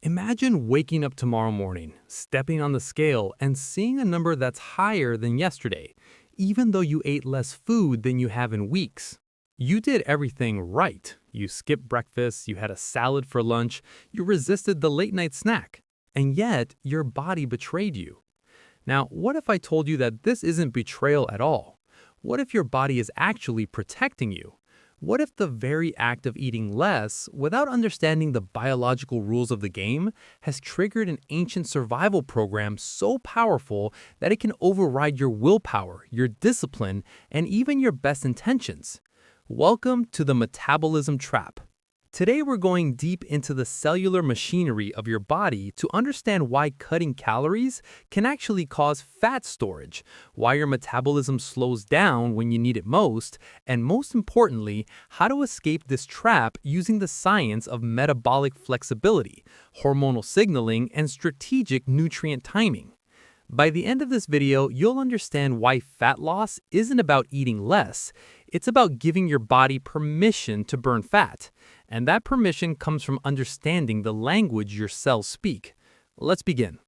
Imagine waking up tomorrow morning, stepping on the scale, and seeing a number that's higher than yesterday, even though you ate less food than you have in weeks. You did everything right. You skipped breakfast, you had a salad for lunch, you resisted the late night snack, and yet your body betrayed you. Now, what if I told you that this isn't betrayal at all? What if your body is actually protecting you? What if the very act of eating less, without understanding the biological rules of the game, has triggered an ancient survival program so powerful that it can override your willpower, your discipline, and even your best intentions? Welcome to the Metabolism Trap. Today we're going deep into the cellular machinery of your body to understand why cutting calories can actually cause fat storage, why your metabolism slows down when you need it most, and most importantly, how to escape this trap using the science of metabolic flexibility, hormonal signaling, and strategic nutrient timing. By the end of this video, you'll understand why fat loss isn't about eating less. It's about giving your body permission to burn fat. And that permission comes from understanding the language your cells speak. Let's begin.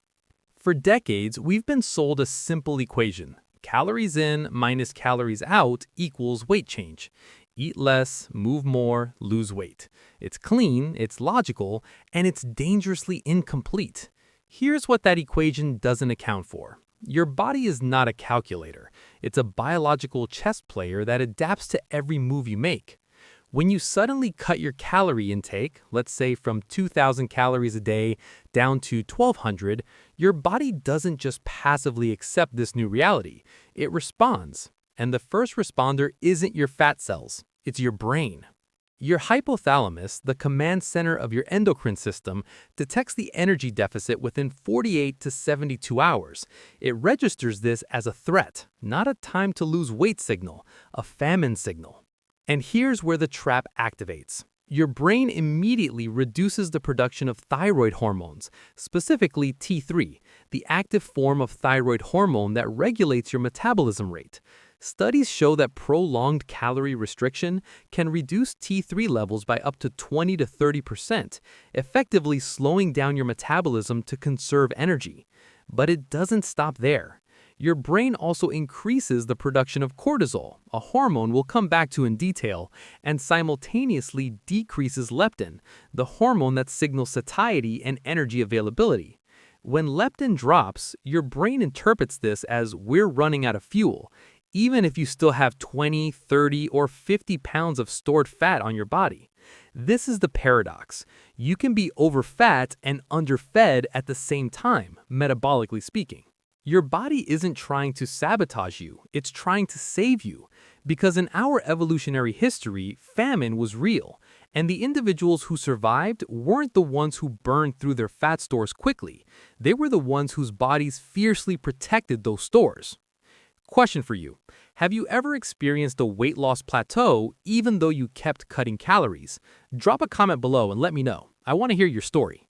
For decades, we've been sold a simple equation. Calories in minus calories out equals weight change. Eat less, move more, lose weight. It's clean, it's logical, and it's dangerously incomplete. Here's what that equation doesn't account for. Your body is not a calculator. It's a biological chess player that adapts to every move you make. When you suddenly cut your calorie intake, let's say from 2,000 calories a day down to 1,200, your body doesn't just passively accept this new reality. It responds. And the first responder isn't your fat cells. It's your brain. Your hypothalamus, the command center of your endocrine system, detects the energy deficit within 48 to 72 hours. It registers this as a threat, not a time to lose weight signal, a famine signal. And here's where the trap activates. Your brain immediately reduces the production of thyroid hormones, specifically T3, the active form of thyroid hormone that regulates your metabolism rate. Studies show that prolonged calorie restriction can reduce T3 levels by up to 20 to 30%, effectively slowing down your metabolism to conserve energy. But it doesn't stop there. Your brain also increases the production of cortisol, a hormone we'll come back to in detail, and simultaneously decreases leptin, the hormone that signals satiety and energy availability. When leptin drops, your brain interprets this as we're running out of fuel, even if you still have 20, 30, or 50 pounds of stored fat on your body. This is the paradox. You can be overfat and underfed at the same time, metabolically speaking. Your body isn't trying to sabotage you, it's trying to save you. Because in our evolutionary history, famine was real, and the individuals who survived weren't the ones who burned through their fat stores quickly. They were the ones whose bodies fiercely protected those stores. Question for you. Have you ever experienced a weight loss plateau even though you kept cutting calories? Drop a comment below and let me know. I want to hear your story.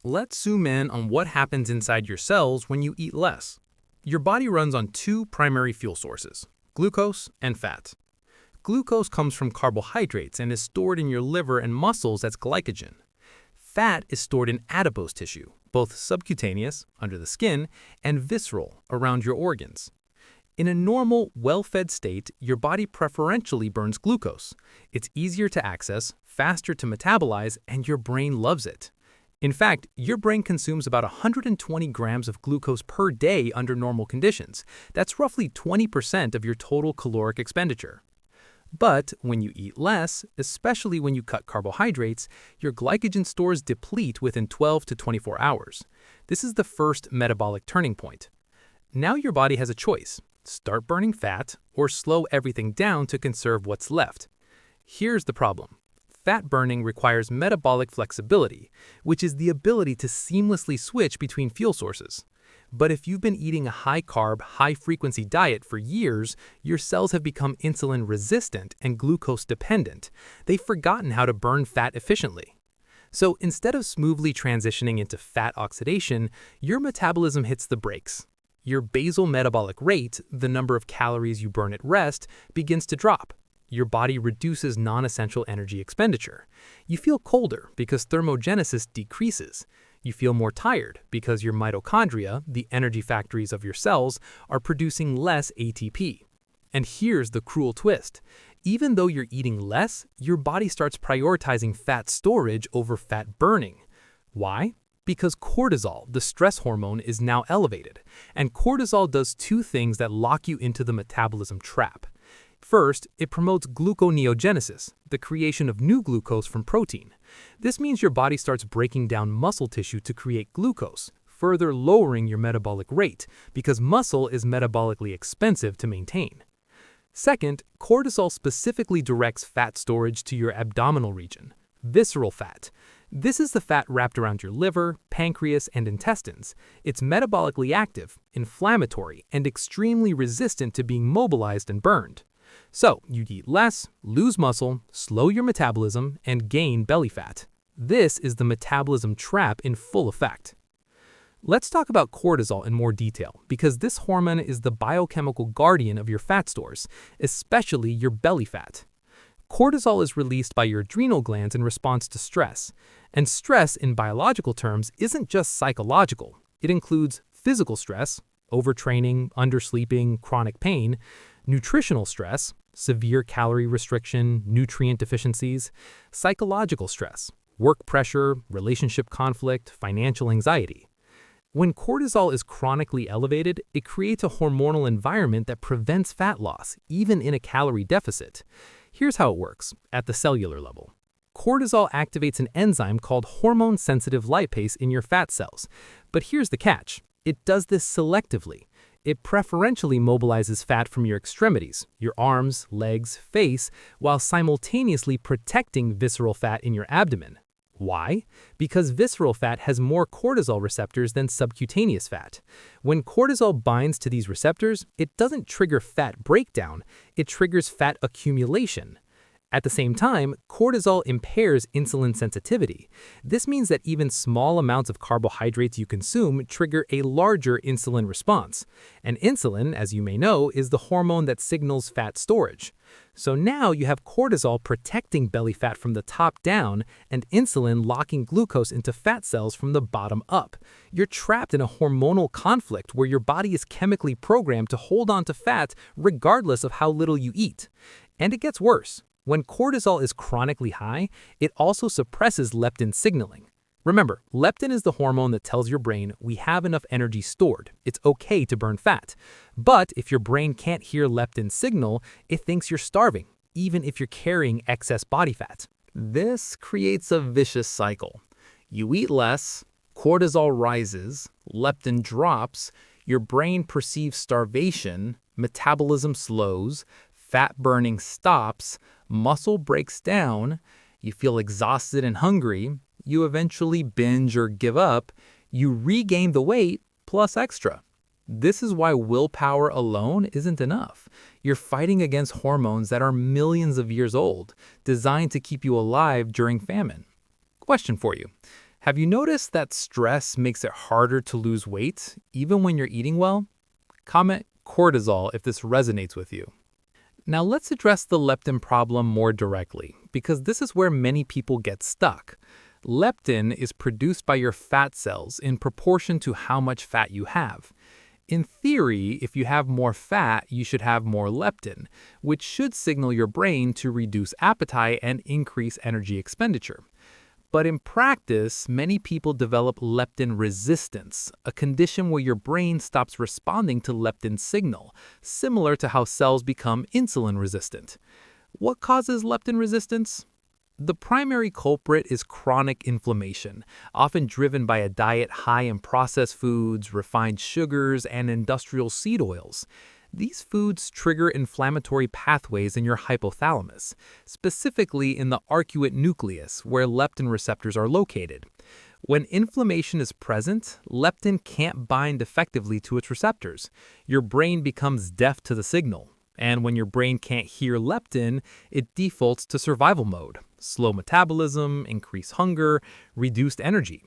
Let's zoom in on what happens inside your cells when you eat less. Your body runs on two primary fuel sources, glucose and fat. Glucose comes from carbohydrates and is stored in your liver and muscles as glycogen. Fat is stored in adipose tissue, both subcutaneous, under the skin, and visceral, around your organs. In a normal, well-fed state, your body preferentially burns glucose. It's easier to access, faster to metabolize, and your brain loves it. In fact, your brain consumes about 120 grams of glucose per day under normal conditions. That's roughly 20% of your total caloric expenditure. But when you eat less, especially when you cut carbohydrates, your glycogen stores deplete within 12 to 24 hours. This is the first metabolic turning point. Now your body has a choice. Start burning fat, or slow everything down to conserve what's left. Here's the problem. Fat burning requires metabolic flexibility, which is the ability to seamlessly switch between fuel sources. But if you've been eating a high-carb, high-frequency diet for years, your cells have become insulin-resistant and glucose-dependent. They've forgotten how to burn fat efficiently. So instead of smoothly transitioning into fat oxidation, your metabolism hits the brakes. Your basal metabolic rate, the number of calories you burn at rest, begins to drop. Your body reduces non-essential energy expenditure. You feel colder because thermogenesis decreases. You feel more tired because your mitochondria, the energy factories of your cells, are producing less ATP. And here's the cruel twist. Even though you're eating less, your body starts prioritizing fat storage over fat burning. Why? Because cortisol, the stress hormone, is now elevated. And cortisol does two things that lock you into the metabolism trap. First, it promotes gluconeogenesis, the creation of new glucose from protein. This means your body starts breaking down muscle tissue to create glucose, further lowering your metabolic rate, because muscle is metabolically expensive to maintain. Second, cortisol specifically directs fat storage to your abdominal region, visceral fat. This is the fat wrapped around your liver, pancreas, and intestines. It's metabolically active, inflammatory, and extremely resistant to being mobilized and burned. So, you'd eat less, lose muscle, slow your metabolism, and gain belly fat. This is the metabolism trap in full effect. Let's talk about cortisol in more detail, because this hormone is the biochemical guardian of your fat stores, especially your belly fat. Cortisol is released by your adrenal glands in response to stress. And stress, in biological terms, isn't just psychological. It includes physical stress, overtraining, undersleeping, chronic pain, nutritional stress, severe calorie restriction, nutrient deficiencies, psychological stress, work pressure, relationship conflict, financial anxiety. When cortisol is chronically elevated, it creates a hormonal environment that prevents fat loss, even in a calorie deficit. Here's how it works at the cellular level. Cortisol activates an enzyme called hormone-sensitive lipase in your fat cells. But here's the catch. It does this selectively. It preferentially mobilizes fat from your extremities, your arms, legs, face, while simultaneously protecting visceral fat in your abdomen. Why? Because visceral fat has more cortisol receptors than subcutaneous fat. When cortisol binds to these receptors, it doesn't trigger fat breakdown, it triggers fat accumulation. At the same time, cortisol impairs insulin sensitivity. This means that even small amounts of carbohydrates you consume trigger a larger insulin response. And insulin, as you may know, is the hormone that signals fat storage. So now you have cortisol protecting belly fat from the top down and insulin locking glucose into fat cells from the bottom up. You're trapped in a hormonal conflict where your body is chemically programmed to hold on to fat regardless of how little you eat. And it gets worse. When cortisol is chronically high, it also suppresses leptin signaling. Remember, leptin is the hormone that tells your brain we have enough energy stored. It's okay to burn fat. But if your brain can't hear leptin signal, it thinks you're starving, even if you're carrying excess body fat. This creates a vicious cycle. You eat less, cortisol rises, leptin drops, your brain perceives starvation, metabolism slows, fat burning stops, muscle breaks down, you feel exhausted and hungry, you eventually binge or give up, you regain the weight plus extra. This is why willpower alone isn't enough. You're fighting against hormones that are millions of years old, designed to keep you alive during famine. Question for you. Have you noticed that stress makes it harder to lose weight, even when you're eating well? Comment cortisol if this resonates with you. Now let's address the leptin problem more directly, because this is where many people get stuck. Leptin is produced by your fat cells in proportion to how much fat you have. In theory, if you have more fat, you should have more leptin, which should signal your brain to reduce appetite and increase energy expenditure. But in practice, many people develop leptin resistance, a condition where your brain stops responding to leptin signal, similar to how cells become insulin resistant. What causes leptin resistance? The primary culprit is chronic inflammation, often driven by a diet high in processed foods, refined sugars, and industrial seed oils. These foods trigger inflammatory pathways in your hypothalamus, specifically in the arcuate nucleus, where leptin receptors are located. When inflammation is present, leptin can't bind effectively to its receptors. Your brain becomes deaf to the signal. And when your brain can't hear leptin, it defaults to survival mode, slow metabolism, increased hunger, reduced energy.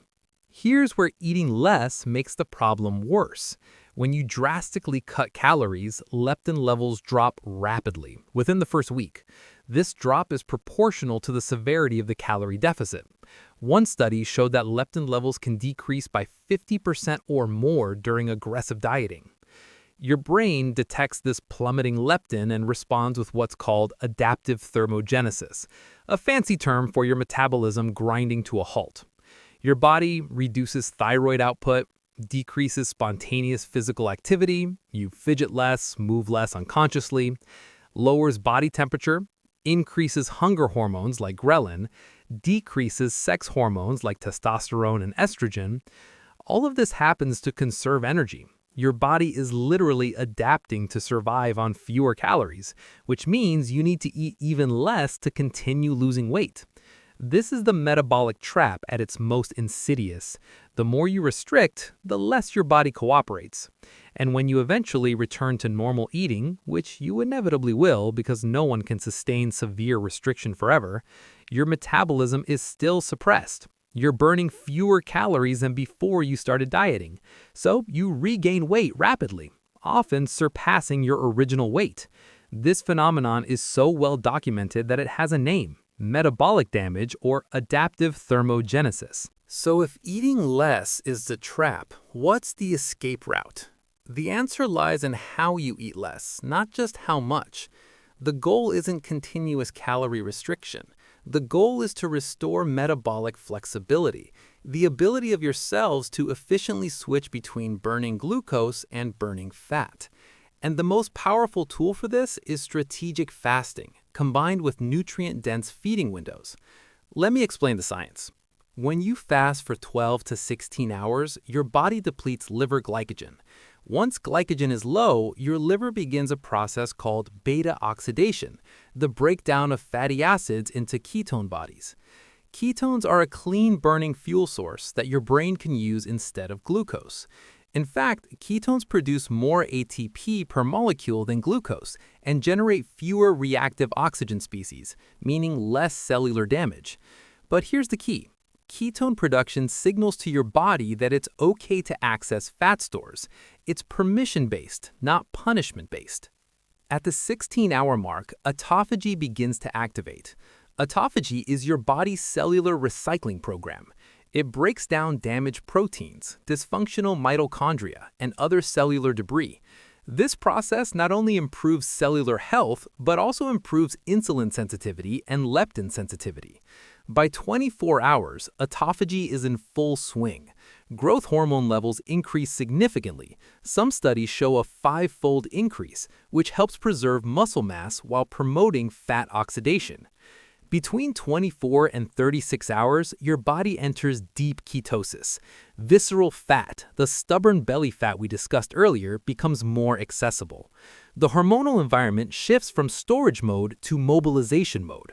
Here's where eating less makes the problem worse. When you drastically cut calories, leptin levels drop rapidly within the first week. This drop is proportional to the severity of the calorie deficit. One study showed that leptin levels can decrease by 50% or more during aggressive dieting. Your brain detects this plummeting leptin and responds with what's called adaptive thermogenesis, a fancy term for your metabolism grinding to a halt. Your body reduces thyroid output, decreases spontaneous physical activity, you fidget less, move less unconsciously, lowers body temperature, increases hunger hormones like ghrelin, decreases sex hormones like testosterone and estrogen. All of this happens to conserve energy. Your body is literally adapting to survive on fewer calories, which means you need to eat even less to continue losing weight. This is the metabolic trap at its most insidious. The more you restrict, the less your body cooperates. And when you eventually return to normal eating, which you inevitably will because no one can sustain severe restriction forever, your metabolism is still suppressed. You're burning fewer calories than before you started dieting. So you regain weight rapidly, often surpassing your original weight. This phenomenon is so well documented that it has a name: metabolic damage or adaptive thermogenesis. So if eating less is the trap, what's the escape route? The answer lies in how you eat less, not just how much. The goal isn't continuous calorie restriction. The goal is to restore metabolic flexibility, the ability of your cells to efficiently switch between burning glucose and burning fat. And the most powerful tool for this is strategic fasting, combined with nutrient-dense feeding windows. Let me explain the science. When you fast for 12 to 16 hours, your body depletes liver glycogen. Once glycogen is low, your liver begins a process called beta oxidation, the breakdown of fatty acids into ketone bodies. Ketones are a clean-burning fuel source that your brain can use instead of glucose. In fact, ketones produce more ATP per molecule than glucose and generate fewer reactive oxygen species, meaning less cellular damage. But here's the key. Ketone production signals to your body that it's okay to access fat stores. It's permission-based, not punishment-based. At the 16-hour mark, autophagy begins to activate. Autophagy is your body's cellular recycling program. It breaks down damaged proteins, dysfunctional mitochondria, and other cellular debris. This process not only improves cellular health, but also improves insulin sensitivity and leptin sensitivity. By 24 hours, autophagy is in full swing. Growth hormone levels increase significantly. Some studies show a 5-fold increase, which helps preserve muscle mass while promoting fat oxidation. Between 24 and 36 hours, your body enters deep ketosis. Visceral fat, the stubborn belly fat we discussed earlier, becomes more accessible. The hormonal environment shifts from storage mode to mobilization mode.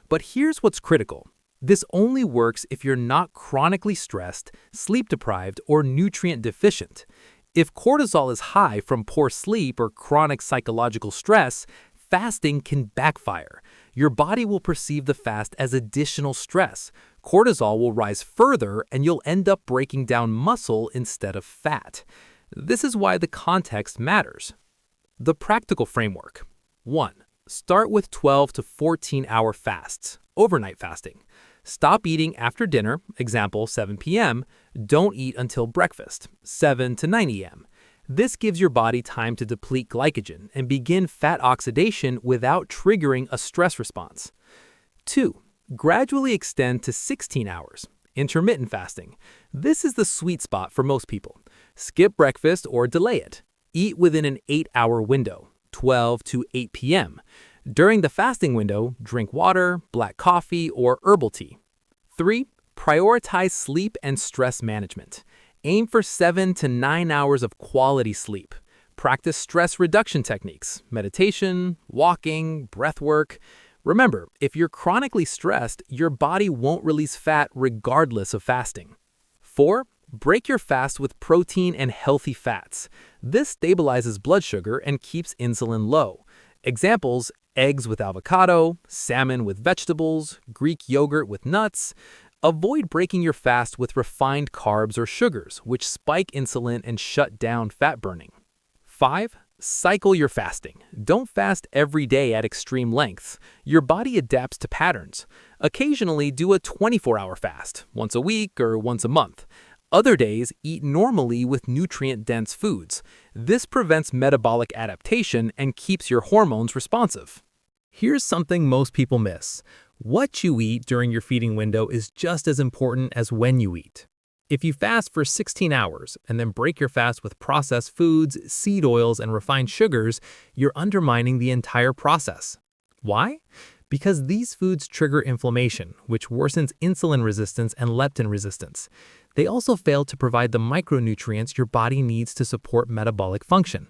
But here's what's critical. This only works if you're not chronically stressed, sleep-deprived, or nutrient-deficient. If cortisol is high from poor sleep or chronic psychological stress, fasting can backfire. Your body will perceive the fast as additional stress. Cortisol will rise further, and you'll end up breaking down muscle instead of fat. This is why the context matters. The practical framework. 1. Start with 12 to 14-hour fasts, overnight fasting. Stop eating after dinner, example 7 p.m. Don't eat until breakfast, 7 to 9 a.m. This gives your body time to deplete glycogen and begin fat oxidation without triggering a stress response. 2. Gradually extend to 16 hours, intermittent fasting. This is the sweet spot for most people. Skip breakfast or delay it. Eat within an 8-hour window, 12 to 8 p.m. During the fasting window, drink water, black coffee, or herbal tea. 3. Prioritize sleep and stress management. Aim for 7 to 9 hours of quality sleep. Practice stress reduction techniques, meditation, walking, breath work. Remember, if you're chronically stressed, your body won't release fat regardless of fasting. 4. Break your fast with protein and healthy fats. This stabilizes blood sugar and keeps insulin low. Examples: eggs with avocado, salmon with vegetables, Greek yogurt with nuts. Avoid breaking your fast with refined carbs or sugars, which spike insulin and shut down fat burning. 5. Cycle your fasting. Don't fast every day at extreme lengths. Your body adapts to patterns. Occasionally, do a 24-hour fast, once a week or once a month. Other days, eat normally with nutrient-dense foods. This prevents metabolic adaptation and keeps your hormones responsive. Here's something most people miss. What you eat during your feeding window is just as important as when you eat. If you fast for 16 hours and then break your fast with processed foods, seed oils, and refined sugars, you're undermining the entire process. Why? Because these foods trigger inflammation, which worsens insulin resistance and leptin resistance. They also fail to provide the micronutrients your body needs to support metabolic function.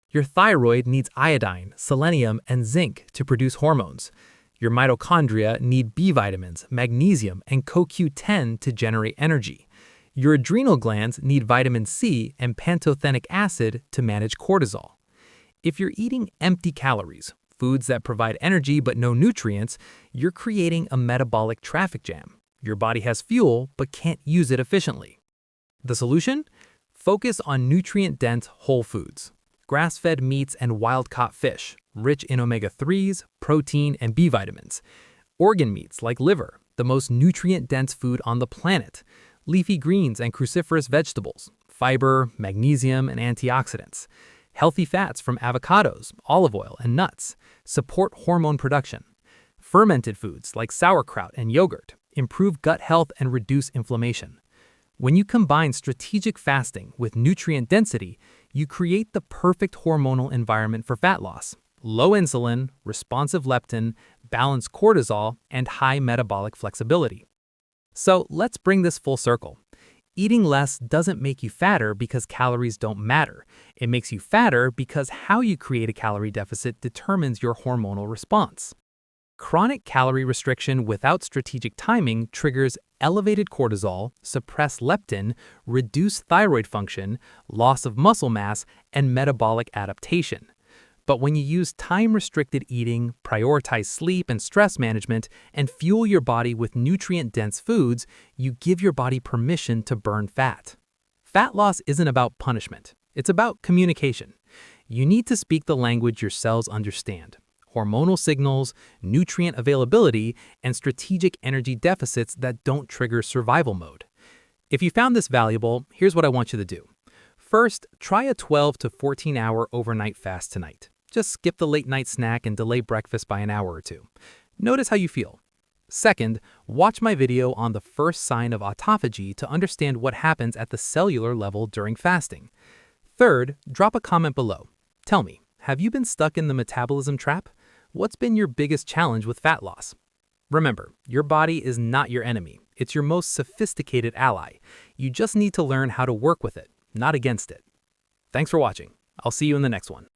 Your thyroid needs iodine, selenium, and zinc to produce hormones. Your mitochondria need B vitamins, magnesium, and CoQ10 to generate energy. Your adrenal glands need vitamin C and pantothenic acid to manage cortisol. If you're eating empty calories, foods that provide energy but no nutrients, you're creating a metabolic traffic jam. Your body has fuel but can't use it efficiently. The solution? Focus on nutrient-dense whole foods. Grass-fed meats and wild-caught fish, rich in omega-3s, protein, and B vitamins. Organ meats like liver, the most nutrient-dense food on the planet. Leafy greens and cruciferous vegetables, fiber, magnesium, and antioxidants. Healthy fats from avocados, olive oil, and nuts support hormone production. Fermented foods like sauerkraut and yogurt improve gut health and reduce inflammation. When you combine strategic fasting with nutrient density, you create the perfect hormonal environment for fat loss. Low insulin, responsive leptin, balanced cortisol, and high metabolic flexibility. So let's bring this full circle. Eating less doesn't make you fatter because calories don't matter. It makes you fatter because how you create a calorie deficit determines your hormonal response. Chronic calorie restriction without strategic timing triggers elevated cortisol, suppressed leptin, reduced thyroid function, loss of muscle mass, and metabolic adaptation. But when you use time-restricted eating, prioritize sleep and stress management, and fuel your body with nutrient-dense foods, you give your body permission to burn fat. Fat loss isn't about punishment. It's about communication. You need to speak the language your cells understand. Hormonal signals, nutrient availability, and strategic energy deficits that don't trigger survival mode. If you found this valuable, here's what I want you to do. First, try a 12 to 14-hour overnight fast tonight. Just skip the late-night snack and delay breakfast by an hour or two. Notice how you feel. Second, watch my video on the first sign of autophagy to understand what happens at the cellular level during fasting. Third, drop a comment below. Tell me, have you been stuck in the metabolism trap? What's been your biggest challenge with fat loss? Remember, your body is not your enemy. It's your most sophisticated ally. You just need to learn how to work with it, not against it. Thanks for watching. I'll see you in the next one.